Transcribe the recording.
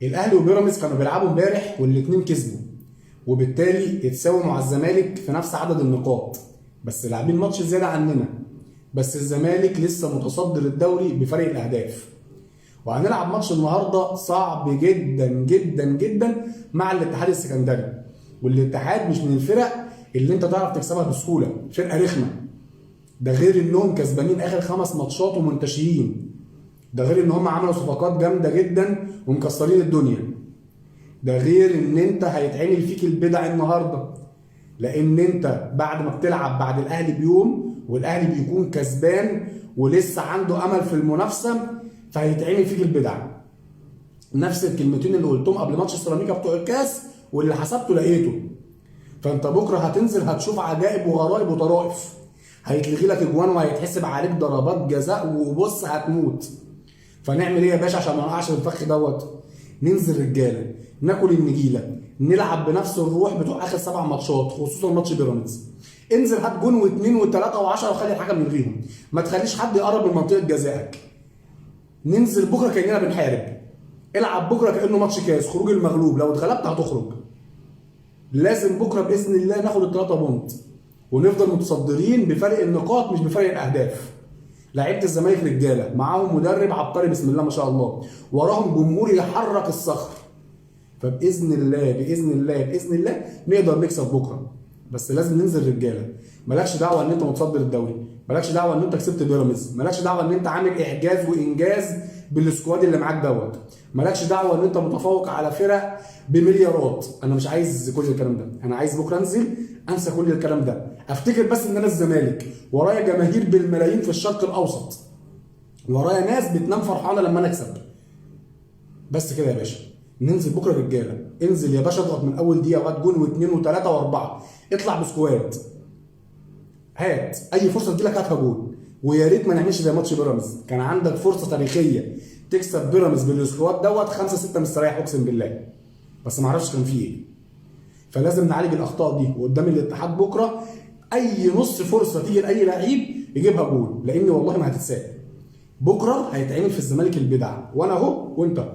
الاهلي وبيراميدز كانوا بيلعبوا امبارح والاثنين كسبوا، وبالتالي اتساووا مع الزمالك في نفس عدد النقاط، بس لاعبين ماتش زياده عننا. بس الزمالك لسه متصدر الدوري بفرق الاهداف. وهنلعب ماتش النهارده صعب جدا جدا جدا مع الاتحاد السكندري، والاتحاد مش من الفرق اللي انت تعرف تكسبها بسهوله، فرقه رخمه. ده غير انهم كسبانين اخر 5 ماتشات ومنتشرين. ده غير ان هم عملوا صفقات جامده جدا ومكسرين الدنيا. ده غير ان انت هيتعمل فيك البدع النهارده، لان انت بعد ما بتلعب بعد الاهلي بيوم والاهلي بيكون كسبان ولسه عنده امل في المنافسه، فهيتعمل فيك البدع. نفس الكلمتين اللي قلتهم قبل ماتش السيراميكا بتوع الكاس واللي حسبته لقيته. فانت بكره هتنزل هتشوف عجائب وغرائب وطرائف، هيتلغي لك اجوان وهيتحسب عليك ضربات جزاء وبص هتموت. فنعمل ايه يا باشا عشان ما نقعش في الفخ دوت؟ ننزل رجاله، ناكل النجيله، نلعب بنفس الروح بتوع اخر 7 ماتشات، خصوصا ماتش بيراميدز. انزل هات جون واثنين وثلاثه و10 وخلي الحكم يلغيهم، ما تخليش حد يقرب من منطقه جزائك. ننزل بكره كاننا بنحارب، العب بكره كانه ماتش كاس، خروج المغلوب، لو اتغلبت هتخرج. لازم بكره باذن الله ناخد ال3 بونت ونفضل متصدرين بفرق النقاط مش بفرق الاهداف. لعيبه الزمالك رجاله، معاهم مدرب عبقري بسم الله ما شاء الله، وراهم جمهور يحرك الصخر. فباذن الله باذن الله باذن الله نقدر نكسب بكره، بس لازم ننزل رجاله. مالكش دعوه ان انت متصدر الدوري، مالكش دعوه ان انت كسبت بيراميدز، مالكش دعوه ان انت عامل اعجاز وانجاز بالسكواد اللي معاك دوت، مالكش دعوه ان انت متفوق على فرق بمليارات. انا مش عايز كل الكلام ده، انا عايز بكره انزل انسى كل الكلام ده، افتكر بس ان انا الزمالك ورايا جماهير بالملايين في الشرق الاوسط، ورايا ناس بتنام فرحانه لما انا اكسب. بس كده يا باشا، ننزل بكره رجاله. انزل يا باشا اضغط من اول دقيقه وهات جون واثنين وثلاثه واربعه، اطلع بسكواد، هات اي فرصه تجيلك هاتها جول. ويا ريت ما نعملش زي ماتش بيراميدز، كان عندك فرصه تاريخيه تكسب بيراميدز بالسكواد دوت 5-6 مستريح اقسم بالله، بس ما اعرفش كان فيه ايه. فلازم نعالج الاخطاء دي، وقدام الاتحاد بكره اي نص فرصه تيجي لاي لعيب يجيبها جول، لان والله ما هتتساب. بكره هيتعمل في الزمالك البدع، وانا اهو وانت